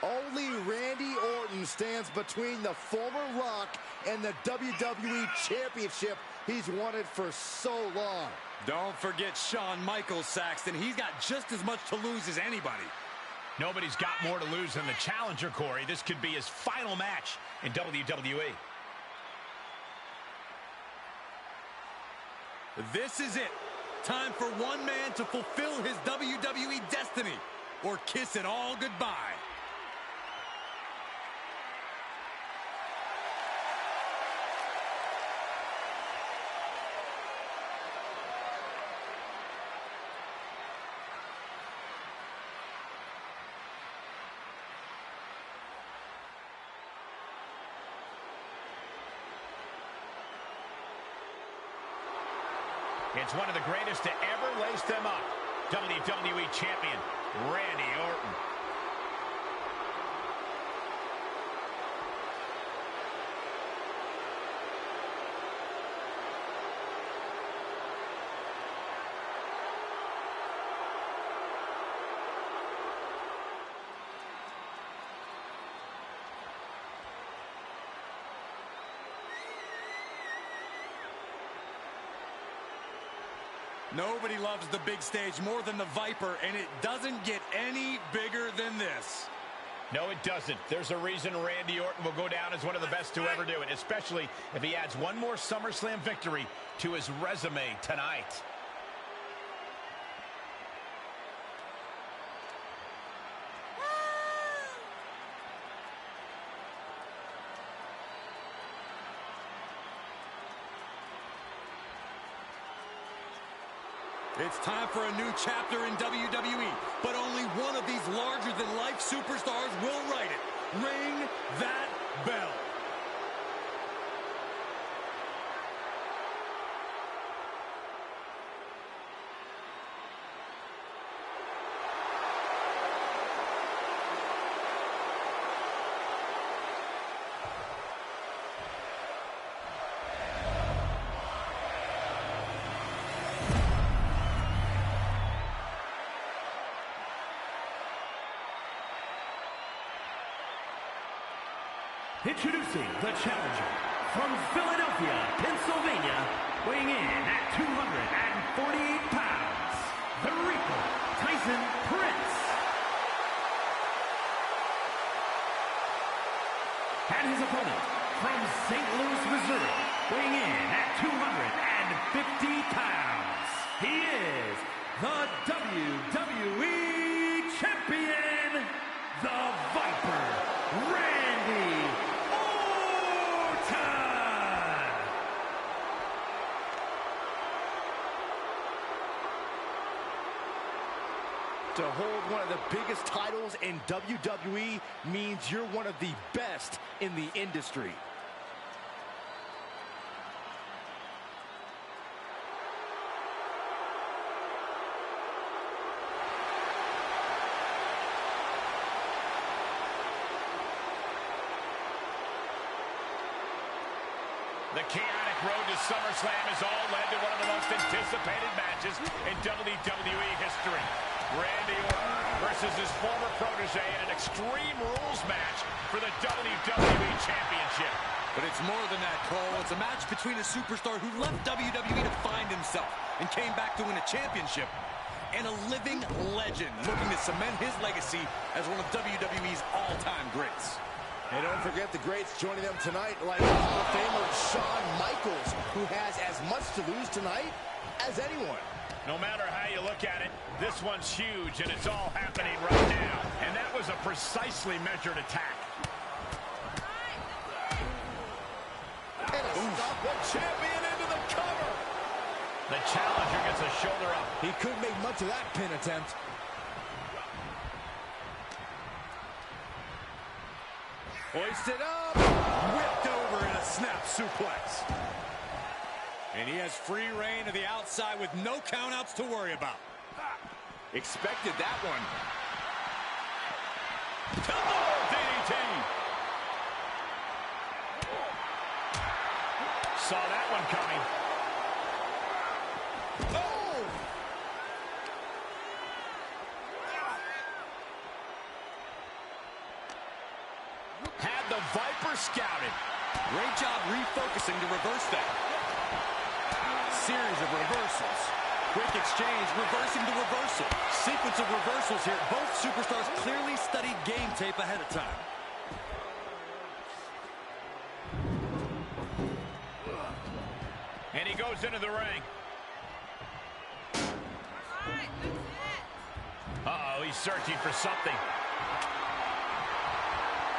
Only Randy Orton stands between the former Rock and the WWE Championship he's wanted for so long. Don't forget Shawn Michaels, Saxton. He's got just as much to lose as anybody. Nobody's got more to lose than the challenger, Corey. This could be his final match in WWE. This is it. Time for one man to fulfill his WWE destiny or kiss it all goodbye. It's one of the greatest to ever lace them up. WWE Champion, Randy Orton. Nobody loves the big stage more than the Viper, and it doesn't get any bigger than this. No, it doesn't. There's a reason Randy Orton will go down as one of the best to ever do it, especially if he adds one more SummerSlam victory to his resume tonight. It's time for a new chapter in WWE, but only one of these larger-than-life superstars will write it. Ring that bell. Introducing the challenger from Philadelphia, Pennsylvania, weighing in at 248 pounds, the Reaper, Tyson Prince. And his opponent from St. Louis, Missouri, weighing in at 250 pounds, he is the WWE Champion, the Viper, Randy Orton! To hold one of the biggest titles in WWE means you're one of the best in the industry. The chaotic road to SummerSlam has all led to one of the most anticipated matches in WWE history. Randy Orton versus his former protege in an Extreme Rules match for the WWE Championship. But it's more than that, Cole. It's a match between a superstar who left WWE to find himself and came back to win a championship, and a living legend looking to cement his legacy as one of WWE's all-time greats. And don't forget the greats joining them tonight, like Hall of Famer Shawn Michaels, who has as much to lose tonight as anyone. No matter how you look at it, this one's huge, and it's all happening right now. And that was a precisely measured attack. And a stop the champion into the cover. The challenger gets a shoulder up. He couldn't make much of that pin attempt. Hoisted up. Whipped over in a snap suplex. And he has free reign to the outside with no countouts to worry about. Expected that one. Tumble DDT. Saw that one coming. Oh! Had the Viper scouted. Great job refocusing to reverse that. Series of reversals. Quick exchange, reversing the reversal. Sequence of reversals here. Both superstars clearly studied game tape ahead of time. And he goes into the ring. Uh-oh, he's searching for something.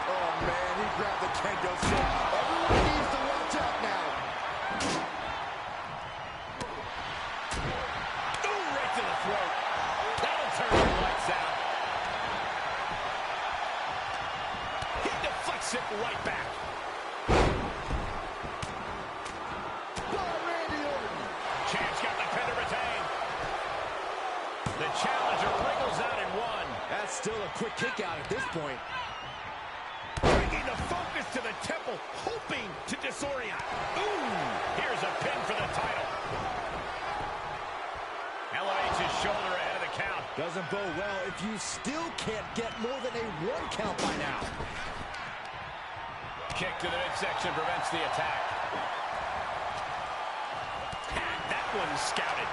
Oh, man, he grabbed the kendo stick. Everyone needs to watch out now. Ooh, right to the throat. That'll turn your lights out. He deflects it right back. Champ's got the pin to retain. The challenger wriggles out in one. That's still a quick kick out at this point. Bringing the focus to the temple, hoping to disorient. Ooh, here's a pin for the title. Elevates his shoulder ahead of the count. Doesn't bode well if you still can't get more than a 1 count by now. Kick to the midsection prevents the attack. That one's scouted.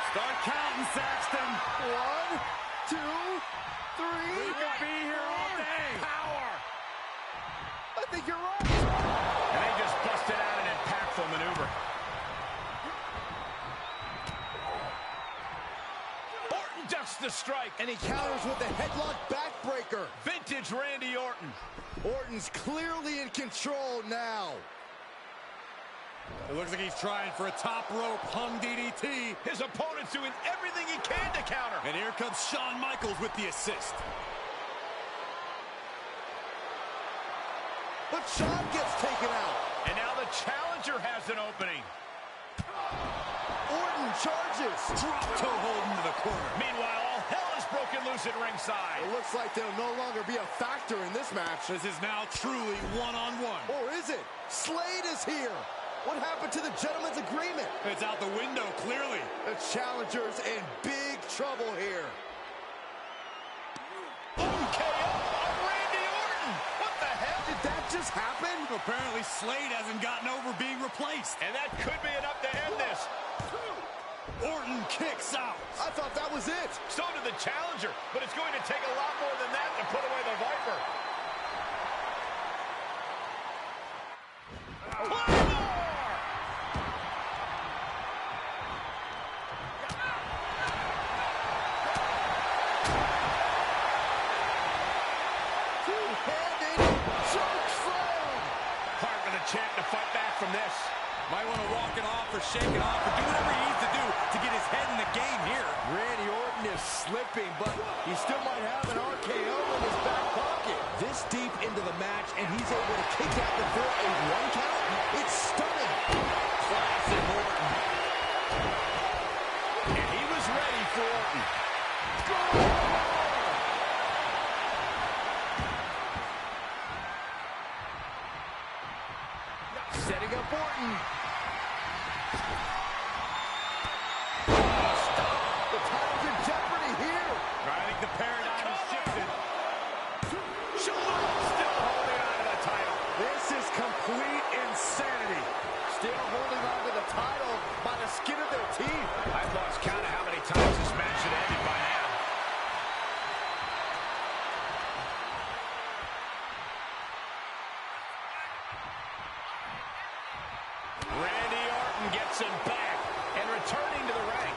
Start counting, Saxton. 1, 2, 3. We could be here all day. Power. I think you're right. And they just busted out an impactful maneuver. Orton ducks the strike. And he counters with the headlock backbreaker. Vintage Randy Orton. Orton's clearly in control now. It looks like he's trying for a top rope hung DDT. His opponent's doing everything he can to counter. And here comes Shawn Michaels with the assist. But Shawn gets taken out. And now the challenger has an opening. Orton charges. Drop toe hold into the corner. Meanwhile, all hell is broken loose at ringside. It looks like they'll no longer be a factor in this match. This is now truly one-on-one. Or is it? Slade is here. What happened to the gentleman's agreement? It's out the window, clearly. The challenger's in big trouble here. KO of Randy Orton. What the hell? Did that just happen? Apparently Slade hasn't gotten over being replaced. And that could be enough to end this. Orton kicks out. I thought that was it. So did the challenger, but it's going to take a lot more than that to put away the Viper. Two-handed choke slam. Hard for the champ to fight back from this. Might want to walk it off or shake it off or do whatever he needs to do to get his head in the game here. Randy Orton is slipping, but he still might have an RKO in his back pocket. This deep into the match, and he's able to kick out before a 1 count? It's stunning. Classic Orton. And he was ready for Orton. Setting up Orton. The title's in jeopardy here. I think the paradigm has shifted. Still holding on to the title. This is complete insanity. Still holding on to the title by the skin of their teeth. I've lost count of how many times this match had ended by now. Randy Orton gets him back and returning to the ring.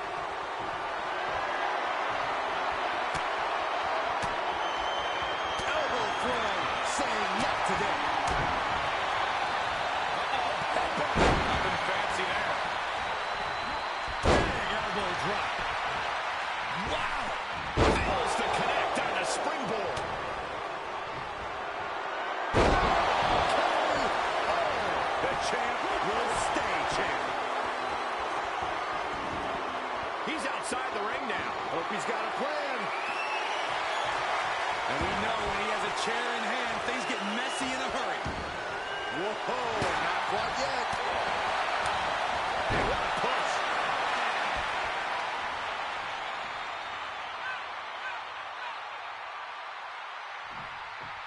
Elbow throw, saying not today. Nothing fancy there. Big elbow drop. Wow! Fails to connect on the springboard. The champ will stay champ. He's outside the ring now. Hope he's got a plan. And we know when he has a chair in hand, things get messy in a hurry. Whoa, not quite yet. And what a push.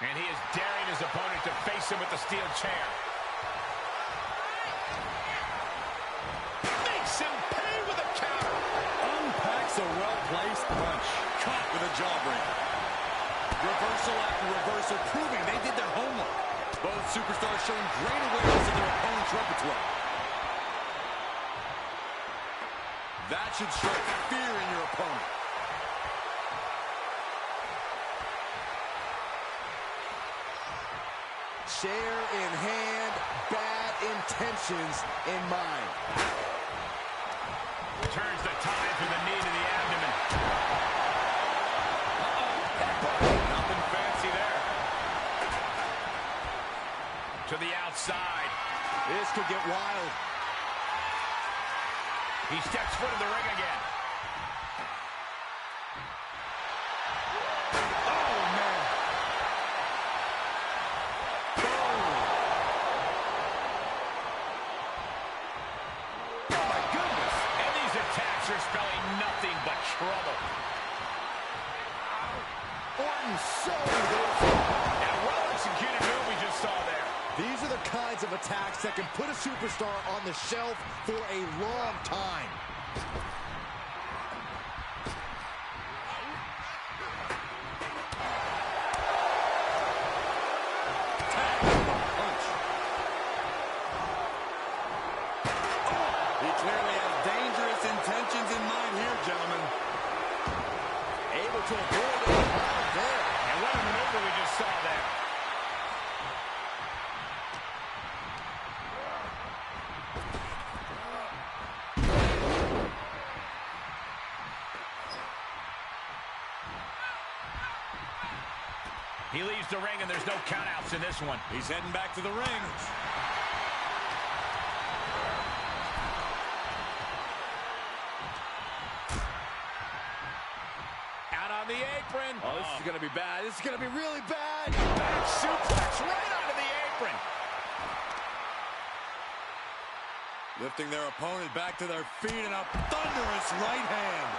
And he is daring his opponent to face him with the steel chair. Makes him pay with a counter. Unpacks a well-placed punch. Caught with a jawbreaker. Reversal after reversal, proving they did their homework. Both superstars showing great awareness of their opponent's repertoire. That should strike fear in your opponent. Chair in hand, bad intentions in mind. Turns the tide from the knee to the abdomen. Nothing fancy there. To the outside. This could get wild. He steps foot in the ring again. Oh, man. Oh, my goodness. And these attacks are spelling nothing but trouble. Orton so And a well-executed move we just saw there. These are the kinds of attacks that can put a superstar on the shelf for a long time. He clearly has dangerous intentions in mind here, gentlemen. Able to avoid it there. And what a maneuver we just saw there. He leaves the ring, and there's no countouts in this one. He's heading back to the ring. Out on the apron. Oh, this is going to be bad. This is going to be really bad. Back suplex right onto the apron. Lifting their opponent back to their feet and a thunderous right hand.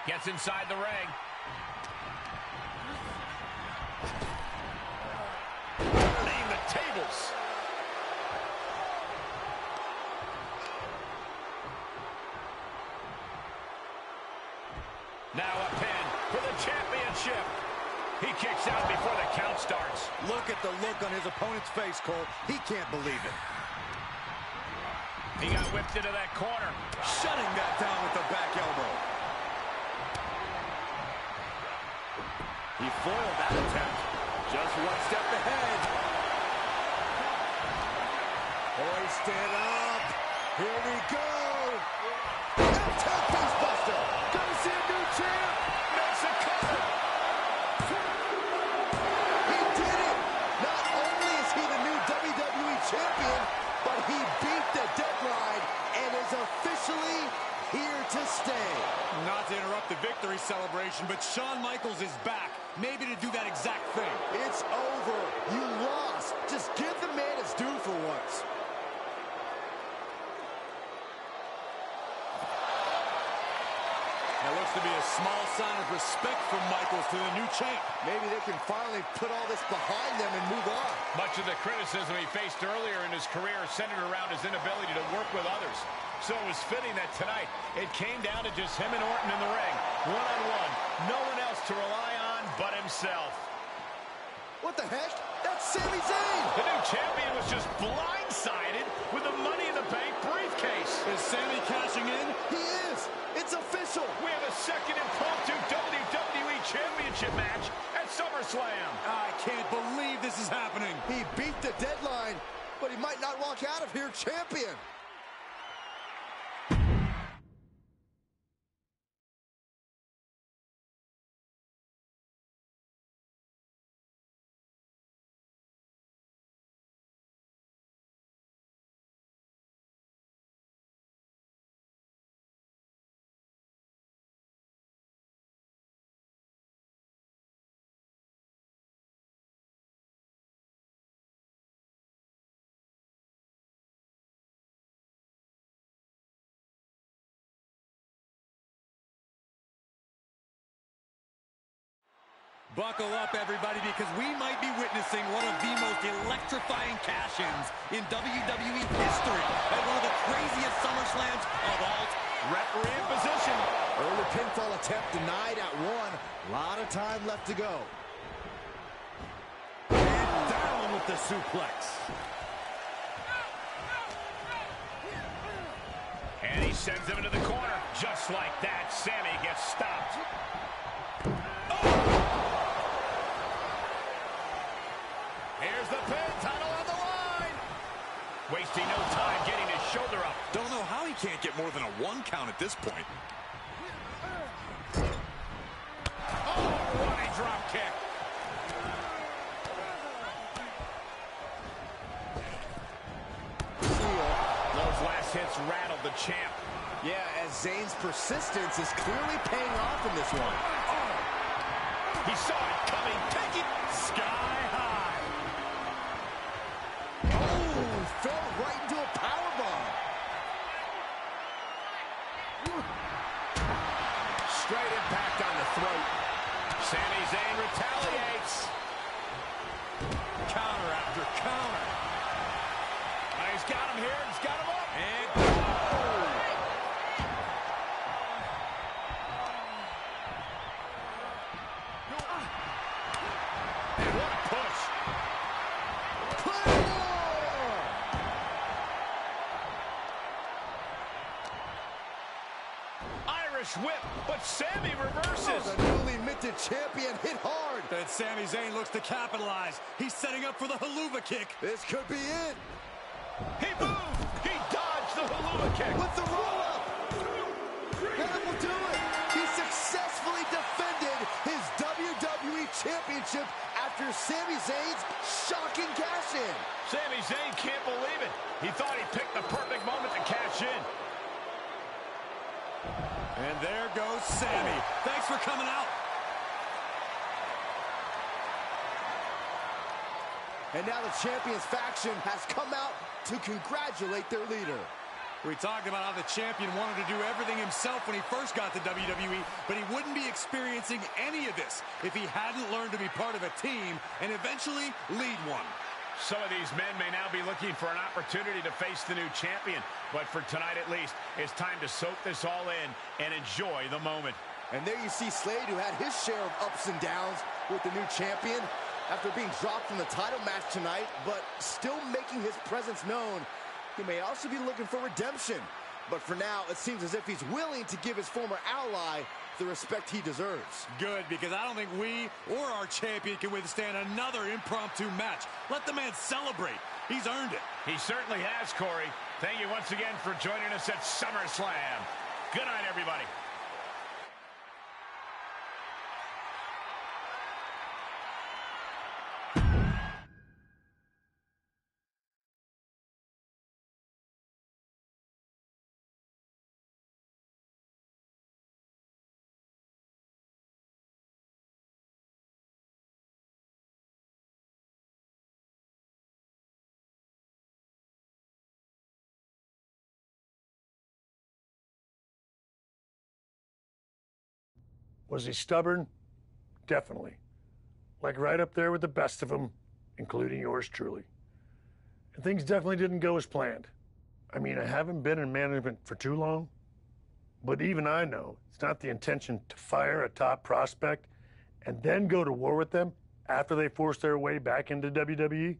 Gets inside the ring. Turning the tables. Now a pin for the championship. He kicks out before the count starts. Look at the look on his opponent's face, Cole. He can't believe it. He got whipped into that corner. Shutting that down with the back elbow. He foiled that attempt. Just one step ahead. Hoisted up. Here we go. Attack face buster. Gonna see a new champ. Mexico. He did it. Not only is he the new WWE champion, but he beat the deadline and is officially here to stay. Not to interrupt the victory celebration, but Shawn Michaels is back. Maybe to do that exact thing. It's over. You lost. Just give the man his due for once. That looks to be a small sign of respect from Michaels to the new champ. Maybe they can finally put all this behind them and move on. Much of the criticism he faced earlier in his career centered around his inability to work with others. So it was fitting that tonight it came down to just him and Orton in the ring, one-on-one. No one else to rely on but himself. What the heck? That's Sami Zayn! The new champion was just blindsided with the Money in the Bank briefcase. Is Sami cashing in? He is! It's official! We have a second impromptu WWE Championship match at SummerSlam. I can't believe this is happening. He beat the deadline, but he might not walk out of here champion. Buckle up, everybody, because we might be witnessing one of the most electrifying cash-ins in WWE history at one of the craziest SummerSlams of all time. Referee in position. Early pinfall attempt denied at 1. A lot of time left to go. And down with the suplex. And he sends him into the corner. Just like that, Sammy gets stopped. Here's the pin, title on the line. Wasting no time getting his shoulder up. Don't know how he can't get more than a 1 count at this point. Oh, running drop kick. Those last hits rattled the champ. Yeah, as Zayn's persistence is clearly paying off in this one. He saw it coming, taking sky high. Oh, fell right into a powerbomb. Straight impact on the throat. Sami Zayn retaliates. Counter after counter. He's got him here. He's got him up. And what a push. Irish whip, but Sami reverses. Oh, the newly minted champion hit hard. then Sami Zayn looks to capitalize. He's setting up for the haluva kick. This could be it. He moved. He dodged the haluva kick. With the roll-up. That will do it. He successfully defended his WWE Championship after Sami Zayn's shocking cash-in. Sami Zayn can't believe it. He thought he picked the perfect moment to cash in. And there goes Sami. Thanks for coming out. And now the Champions faction has come out to congratulate their leader. We talked about how the champion wanted to do everything himself when he first got to WWE, but he wouldn't be experiencing any of this if he hadn't learned to be part of a team and eventually lead one. Some of these men may now be looking for an opportunity to face the new champion, but for tonight at least, it's time to soak this all in and enjoy the moment. And there you see Slade, who had his share of ups and downs with the new champion after being dropped from the title match tonight, but still making his presence known. He may also be looking for redemption, but for now, it seems as if he's willing to give his former ally the respect he deserves. Good, because I don't think we or our champion can withstand another impromptu match. Let the man celebrate. He's earned it. He certainly has, Corey. Thank you once again for joining us at SummerSlam. Good night, everybody. Was he stubborn? Definitely. Like right up there with the best of them, including yours truly. And things definitely didn't go as planned. I mean, I haven't been in management for too long, but even I know it's not the intention to fire a top prospect and then go to war with them after they force their way back into WWE.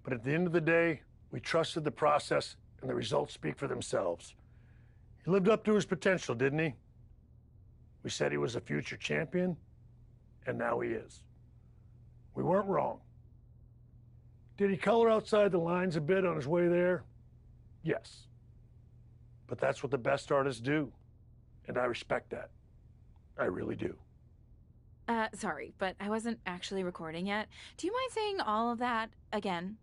But at the end of the day, we trusted the process and the results speak for themselves. He lived up to his potential, didn't he? We said he was a future champion, and now he is. We weren't wrong. Did he color outside the lines a bit on his way there? Yes. But that's what the best artists do, and I respect that. I really do. Sorry, but I wasn't actually recording yet. Do you mind saying all of that again?